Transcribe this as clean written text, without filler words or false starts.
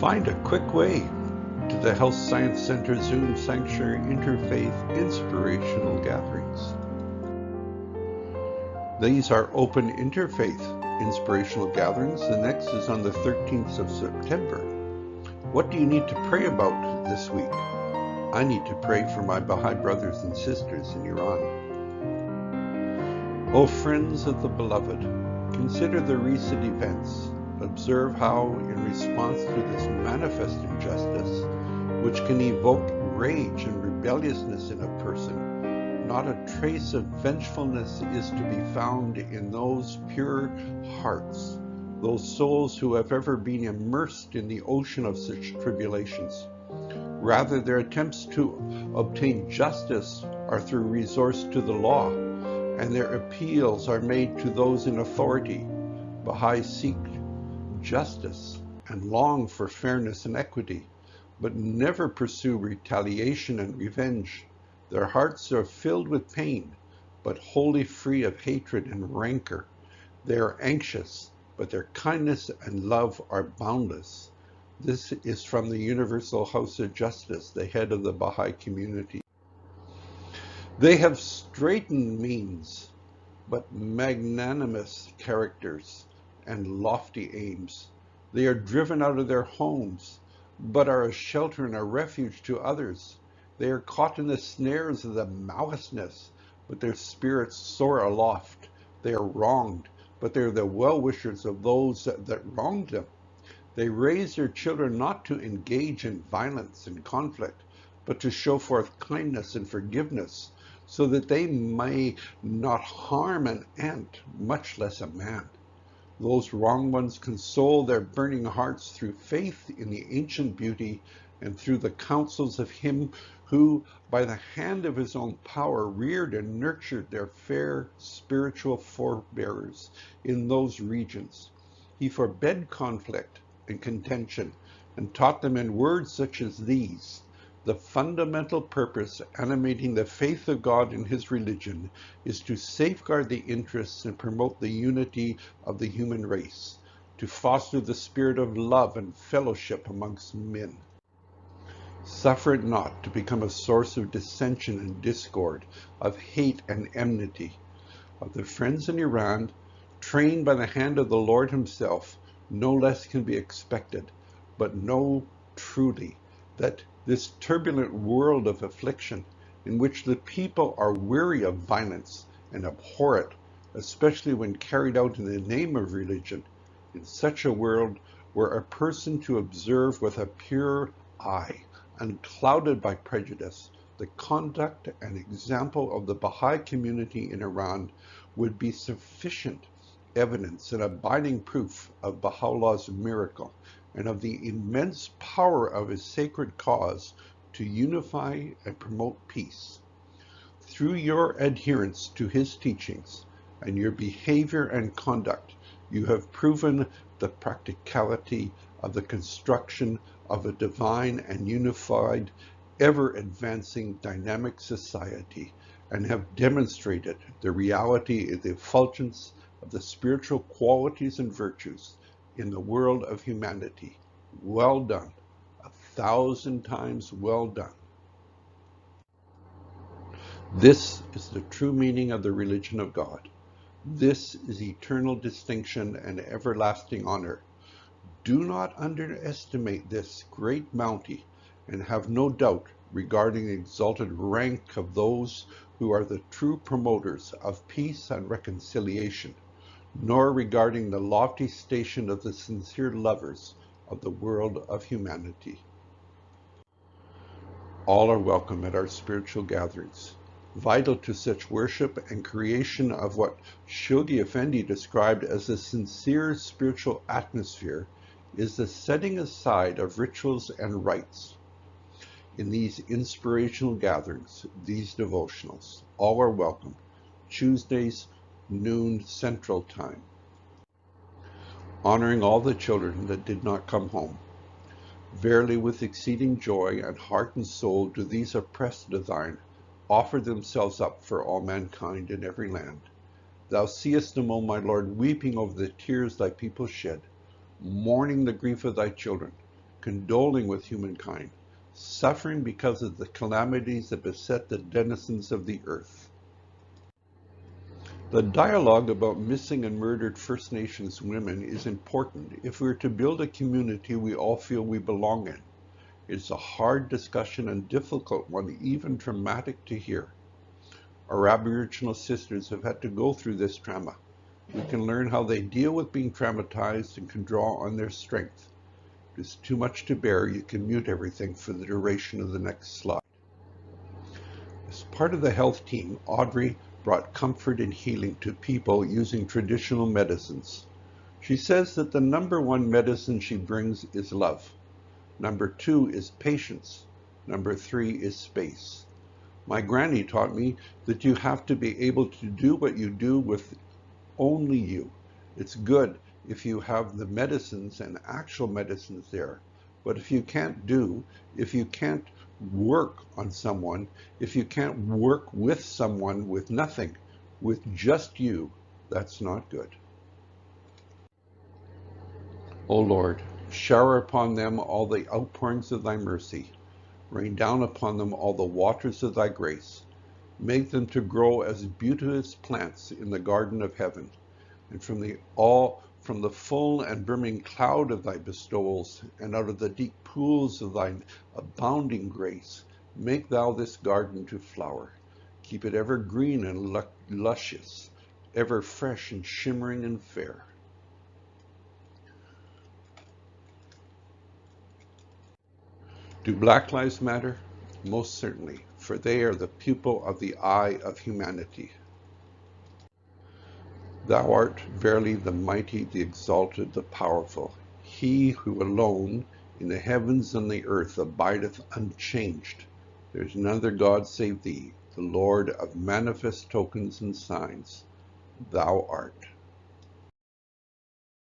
Find a quick way to the Health Science Center Zoom Sanctuary Interfaith Inspirational Gatherings. These are open interfaith inspirational gatherings. The next is on the 13th of September. What do you need to pray about this week? I need to pray for my Baha'i brothers and sisters in Iran. O friends of the beloved, consider the recent events. Observe how, in response to this manifest injustice, which can evoke rage and rebelliousness in a person, not a trace of vengefulness is to be found in those pure hearts, those souls who have ever been immersed in the ocean of such tribulations. Rather, their attempts to obtain justice are through recourse to the law, and their appeals are made to those in authority. Baha'is seek justice and long for fairness and equity, but never pursue retaliation and revenge. Their hearts are filled with pain, but wholly free of hatred and rancor. They are anxious, but their kindness and love are boundless. This is from the Universal House of Justice, the head of the Baha'i community. They have straitened means, but magnanimous characters and lofty aims. They are driven out of their homes, but are a shelter and a refuge to others. They are caught in the snares of the maliceness, but their spirits soar aloft. They are wronged, but they are the well-wishers of those that wronged them. They raise their children not to engage in violence and conflict, but to show forth kindness and forgiveness, so that they may not harm an ant, much less a man. Those wrong ones console their burning hearts through faith in the ancient beauty and through the counsels of him who, by the hand of his own power, reared and nurtured their fair spiritual forebears in those regions. He forbade conflict and contention and taught them in words such as these: the fundamental purpose animating the faith of God in his religion is to safeguard the interests and promote the unity of the human race, to foster the spirit of love and fellowship amongst men. Suffer it not to become a source of dissension and discord, of hate and enmity. Of the friends in Iran, trained by the hand of the Lord himself, no less can be expected, but know truly that this turbulent world of affliction, in which the people are weary of violence and abhor it, especially when carried out in the name of religion, in such a world were a person to observe with a pure eye, unclouded by prejudice, the conduct and example of the Baha'i community in Iran would be sufficient evidence and abiding proof of Baha'u'llah's miracle and of the immense power of his sacred cause to unify and promote peace. Through your adherence to his teachings and your behavior and conduct, you have proven the practicality of the construction of a divine and unified, ever-advancing dynamic society, and have demonstrated the reality of the effulgence of the spiritual qualities and virtues in the world of humanity. Well done, 1,000 times well done. This is the true meaning of the religion of God. This is eternal distinction and everlasting honor. Do not underestimate this great bounty, and have no doubt regarding the exalted rank of those who are the true promoters of peace and reconciliation, nor regarding the lofty station of the sincere lovers of the world of humanity. All are welcome at our spiritual gatherings. Vital to such worship and creation of what Shoghi Effendi described as a sincere spiritual atmosphere is the setting aside of rituals and rites. In these inspirational gatherings, these devotionals, all are welcome. Tuesdays, noon Central Time. Honoring all the children that did not come home. Verily with exceeding joy and heart and soul do these oppressed of thine offer themselves up for all mankind in every land. Thou seest them, O my Lord, weeping over the tears thy people shed, mourning the grief of thy children, condoling with humankind, suffering because of the calamities that beset the denizens of the earth. The dialogue about missing and murdered First Nations women is important if we're to build a community we all feel we belong in. It's a hard discussion and difficult one, even traumatic to hear. Our Aboriginal sisters have had to go through this trauma. We can learn how they deal with being traumatized and can draw on their strength. If it's too much to bear, you can mute everything for the duration of the next slide. As part of the health team, Audrey brought comfort and healing to people using traditional medicines. She says that the number one medicine she brings is love. Number 2 is patience. Number 3 is space. My granny taught me that you have to be able to do what you do with only you. It's good if you have the medicines and actual medicines there. But if you can't work on someone, if you can't work with someone with nothing, with just you, that's not good. O Lord, shower upon them all the outpourings of thy mercy. Rain down upon them all the waters of thy grace. Make them to grow as beauteous plants in the garden of heaven. And from the full and brimming cloud of thy bestowals, and out of the deep pools of thine abounding grace, make thou this garden to flower. Keep it ever green and luscious, ever fresh and shimmering and fair. Do Black Lives Matter? Most certainly, for they are the pupil of the eye of humanity. Thou art verily the mighty, the exalted, the powerful, he who alone in the heavens and the earth abideth unchanged. There is none other God save thee, the Lord of manifest tokens and signs. Thou art.